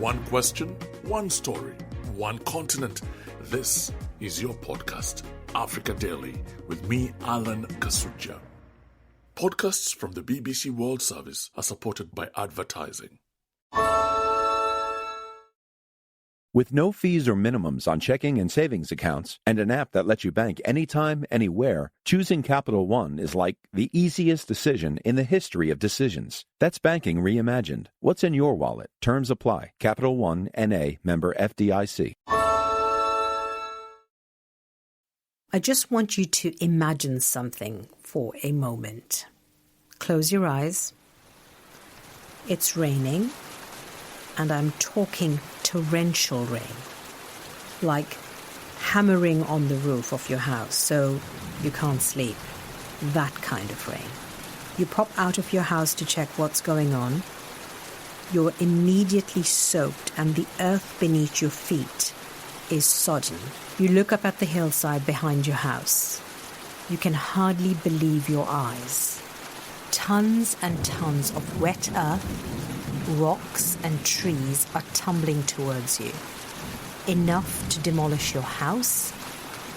One question, one story, one continent. This is your podcast, Africa Daily, with me, Alan Kasuja. Podcasts from the BBC World Service are supported by advertising. With no fees or minimums on checking and savings accounts and an app that lets you bank anytime, anywhere, choosing Capital One is like the easiest decision in the history of decisions. That's banking reimagined. What's in your wallet? Terms apply. Capital One, N.A., member FDIC. I just want you to imagine something for a moment. Close your eyes. It's raining, and I'm talking torrential rain, like hammering on the roof of your house so you can't sleep. That kind of rain. You pop out of your house to check what's going on. You're immediately soaked, and the earth beneath your feet is sodden. You look up at the hillside behind your house. You can hardly believe your eyes. Tons and tons of wet earth, rocks and trees are tumbling towards you. Enough to demolish your house,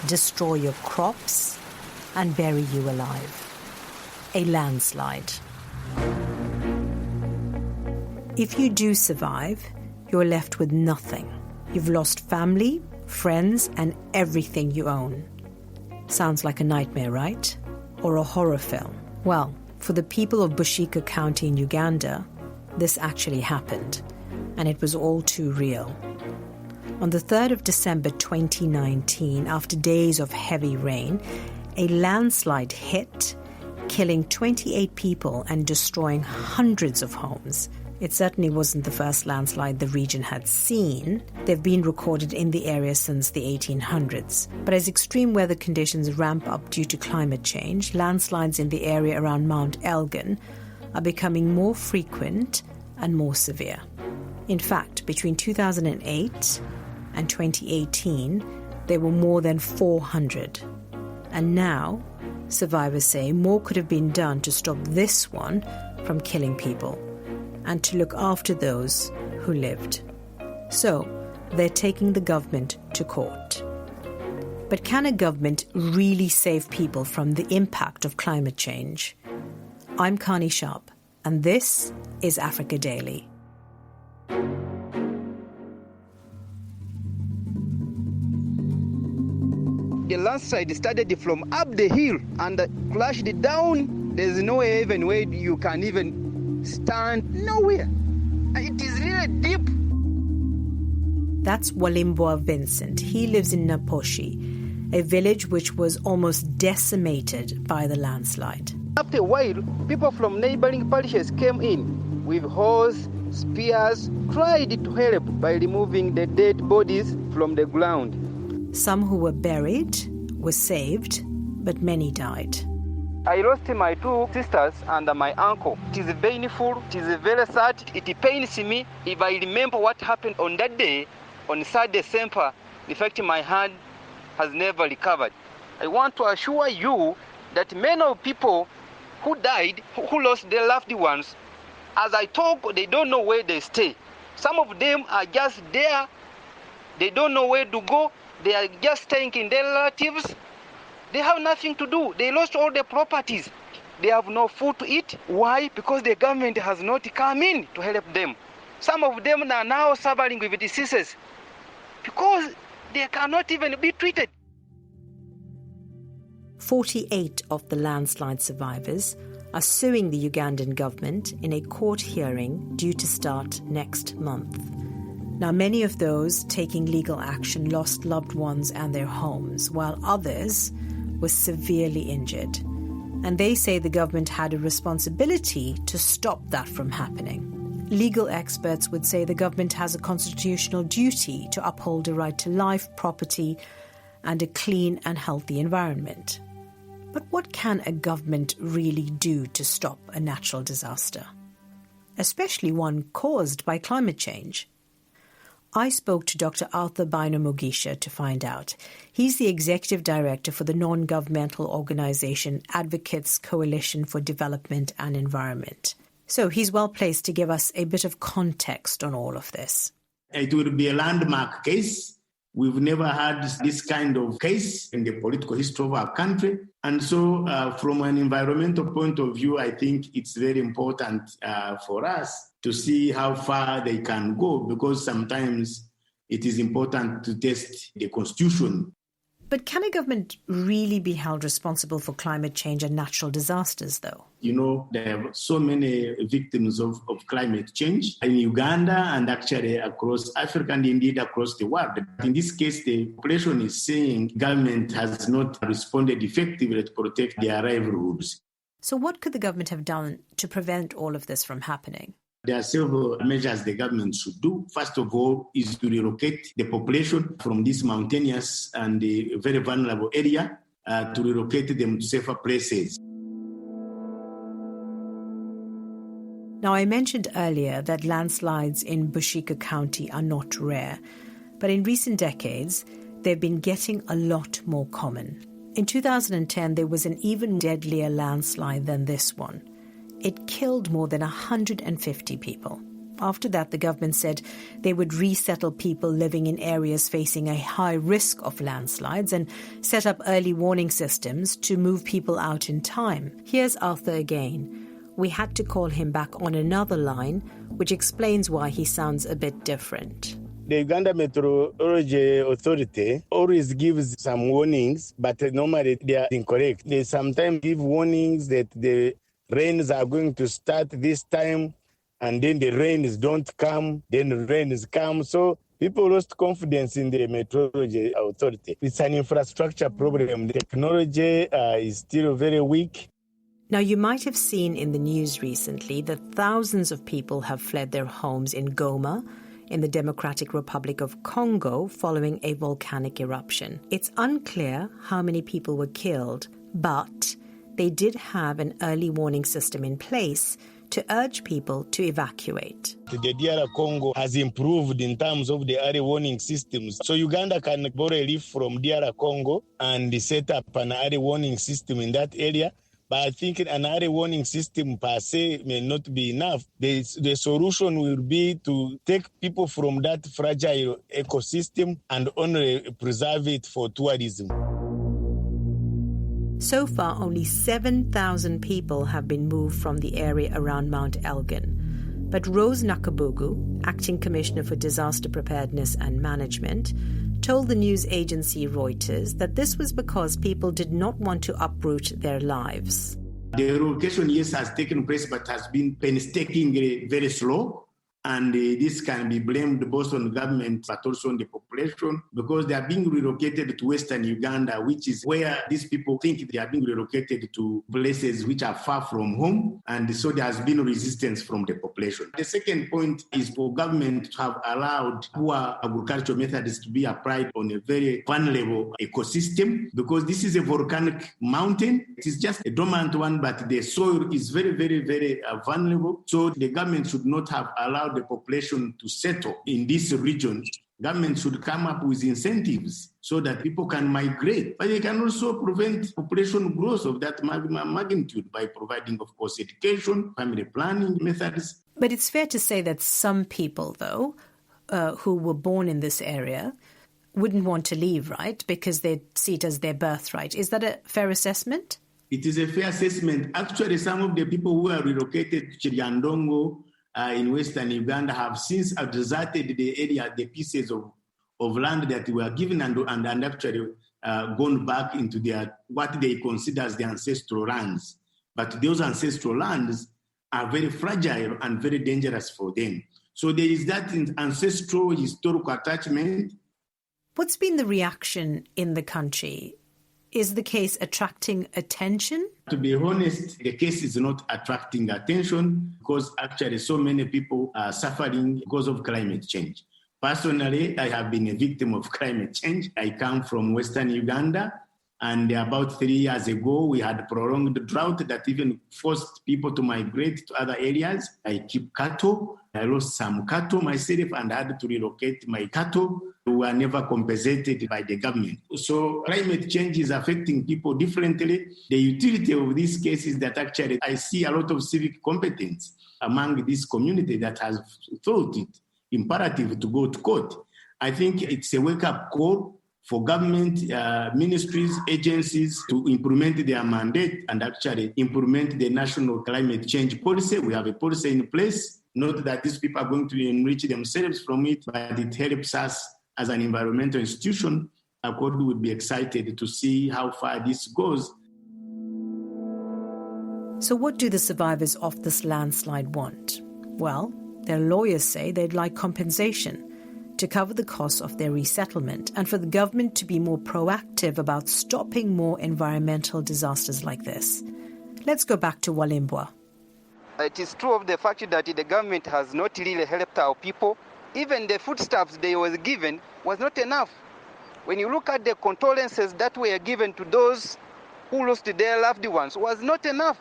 destroy your crops, and bury you alive. A landslide. If you do survive, you're left with nothing. You've lost family, friends, and everything you own. Sounds like a nightmare, right? Or a horror film. Well, for the people of Bushika County in Uganda, this actually happened, and it was all too real. On the 3rd of December 2019, after days of heavy rain, a landslide hit, killing 28 people and destroying hundreds of homes. It certainly wasn't the first landslide the region had seen. They've been recorded in the area since the 1800s. But as extreme weather conditions ramp up due to climate change, landslides in the area around Mount Elgin are becoming more frequent and more severe. In fact, between 2008 and 2018, there were more than 400. And now, survivors say more could have been done to stop this one from killing people and to look after those who lived. So, they're taking the government to court. But can a government really save people from the impact of climate change? I'm Connie Sharp, and this is Africa Daily. The landslide started from up the hill and crashed down. There's no even way you can even stand, nowhere. It is really deep. That's Walimbwa Vincent. He lives in Naposhi, a village which was almost decimated by the landslide. After a while, people from neighboring parishes came in with hoes, spears, tried to help by removing the dead bodies from the ground. Some who were buried were saved, but many died. I lost my two sisters and my uncle. It is painful, it is very sad. It pains me if I remember what happened on that day, on 3rd December. In fact, my hand has never recovered. I want to assure you that many of people who died, who lost their loved ones, as I talk, they don't know where they stay. Some of them are just there. They don't know where to go. They are just staying in their relatives. They have nothing to do. They lost all their properties. They have no food to eat. Why? Because the government has not come in to help them. Some of them are now suffering with diseases because they cannot even be treated. 48 of the landslide survivors are suing the Ugandan government in a court hearing due to start next month. Now, many of those taking legal action lost loved ones and their homes, while others were severely injured. And they say the government had a responsibility to stop that from happening. Legal experts would say the government has a constitutional duty to uphold a right to life, property, and a clean and healthy environment. But what can a government really do to stop a natural disaster, especially one caused by climate change? I spoke to Dr. Arthur Baino Mugisha to find out. He's the executive director for the non-governmental organization Advocates Coalition for Development and Environment. So he's well placed to give us a bit of context on all of this. It will be a landmark case. We've never had this kind of case in the political history of our country. And so from an environmental point of view, I think it's very important for us to see how far they can go, because sometimes it is important to test the Constitution. But can a government really be held responsible for climate change and natural disasters, though? You know, there are so many victims of climate change in Uganda and actually across Africa and indeed across the world. In this case, the population is saying government has not responded effectively to protect their livelihoods. So what could the government have done to prevent all of this from happening? There are several measures the government should do. First of all, is to relocate the population from this mountainous and very vulnerable area to relocate them to safer places. Now, I mentioned earlier that landslides in Bushika County are not rare, but in recent decades, they've been getting a lot more common. In 2010, there was an even deadlier landslide than this one. It killed more than 150 people. After that, the government said they would resettle people living in areas facing a high risk of landslides and set up early warning systems to move people out in time. Here's Arthur again. We had to call him back on another line, which explains why he sounds a bit different. The Uganda Meteorology Authority always gives some warnings, but normally they are incorrect. They sometimes give warnings that the rains are going to start this time, and then the rains don't come, then the rains come. So people lost confidence in the Meteorology Authority. It's an infrastructure problem. The technology is still very weak. Now, you might have seen in the news recently that thousands of people have fled their homes in Goma, in the Democratic Republic of Congo, following a volcanic eruption. It's unclear how many people were killed, but they did have an early warning system in place to urge people to evacuate. The DR Congo has improved in terms of the early warning systems. So Uganda can borrow a leaf from DR Congo and set up an early warning system in that area. But I think an early warning system per se may not be enough. The solution will be to take people from that fragile ecosystem and only preserve it for tourism. So far, only 7,000 people have been moved from the area around Mount Elgin. But Rose Nakabugu, Acting Commissioner for Disaster Preparedness and Management, told the news agency Reuters that this was because people did not want to uproot their lives. The relocation, yes, has taken place, but has been painstakingly very slow. And this can be blamed both on the government, but also on the population, because they are being relocated to Western Uganda, which is where these people think they are being relocated to places which are far from home. And so there has been resistance from the population. The second point is for government to have allowed poor agricultural methods to be applied on a very vulnerable ecosystem, because this is a volcanic mountain. It is just a dormant one, but the soil is very, very, very vulnerable. So the government should not have allowed the population to settle in this region. Government should come up with incentives so that people can migrate. But they can also prevent population growth of that magnitude by providing, of course, education, family planning methods. But it's fair to say that some people, though, who were born in this area, wouldn't want to leave, right? Because they see it as their birthright. Is that a fair assessment? It is a fair assessment. Actually, some of the people who are relocated to Chiryandongo in Western Uganda have since deserted the area, the pieces of land that were given and actually gone back into their what they consider as the ancestral lands. But those ancestral lands are very fragile and very dangerous for them. So there is that ancestral historical attachment. What's been the reaction in the country? Is the case attracting attention? To be honest, the case is not attracting attention because actually so many people are suffering because of climate change. Personally, I have been a victim of climate change. I come from Western Uganda, and about 3 years ago, we had prolonged drought that even forced people to migrate to other areas. I keep cattle. I lost some cattle myself and had to relocate my cattle who were never compensated by the government. So climate change is affecting people differently. The utility of this case is that actually I see a lot of civic competence among this community that has thought it imperative to go to court. I think it's a wake-up call for government, ministries, agencies to implement their mandate and actually implement the national climate change policy. We have a policy in place. Not that these people are going to enrich themselves from it, but it helps us as an environmental institution. Accord would be excited to see how far this goes. So what do the survivors of this landslide want? Well, their lawyers say they'd like compensation to cover the costs of their resettlement and for the government to be more proactive about stopping more environmental disasters like this. Let's go back to Walimbwa. It is true of the fact that the government has not really helped our people. Even the foodstuffs they were given was not enough. When you look at the condolences that were given to those who lost their loved ones, was not enough.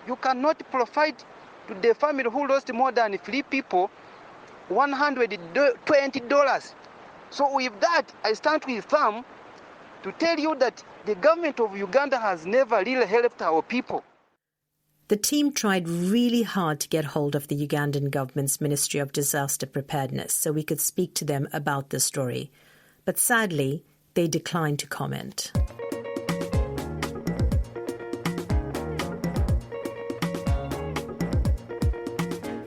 You cannot provide to the family who lost more than 3 people $120. So with that, I stand with firm to tell you that the government of Uganda has never really helped our people. The team tried really hard to get hold of the Ugandan government's Ministry of Disaster Preparedness so we could speak to them about this story. But sadly, they declined to comment.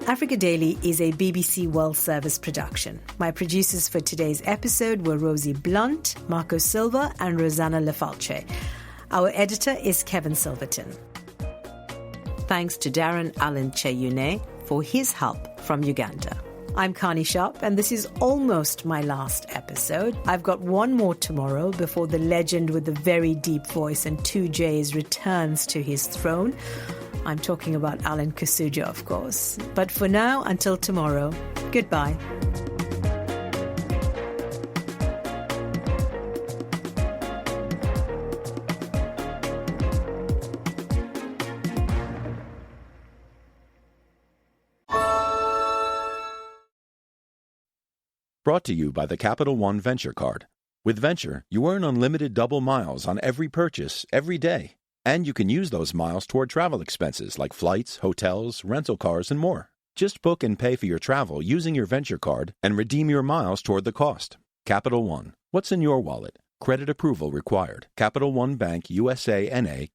Africa Daily is a BBC World Service production. My producers for today's episode were Rosie Blunt, Marco Silva, and Rosanna Lefalce. Our editor is Kevin Silverton. Thanks to Darren Allen Cheyune for his help from Uganda. I'm Connie Sharp, and this is almost my last episode. I've got one more tomorrow before the legend with the very deep voice and 2 J's returns to his throne. I'm talking about Alan Kasuja, of course. But for now, until tomorrow, goodbye. Brought to you by the Capital One Venture Card. With Venture, you earn unlimited double miles on every purchase, every day. And you can use those miles toward travel expenses like flights, hotels, rental cars, and more. Just book and pay for your travel using your Venture Card and redeem your miles toward the cost. Capital One. What's in your wallet? Credit approval required. Capital One Bank, USA, N.A.,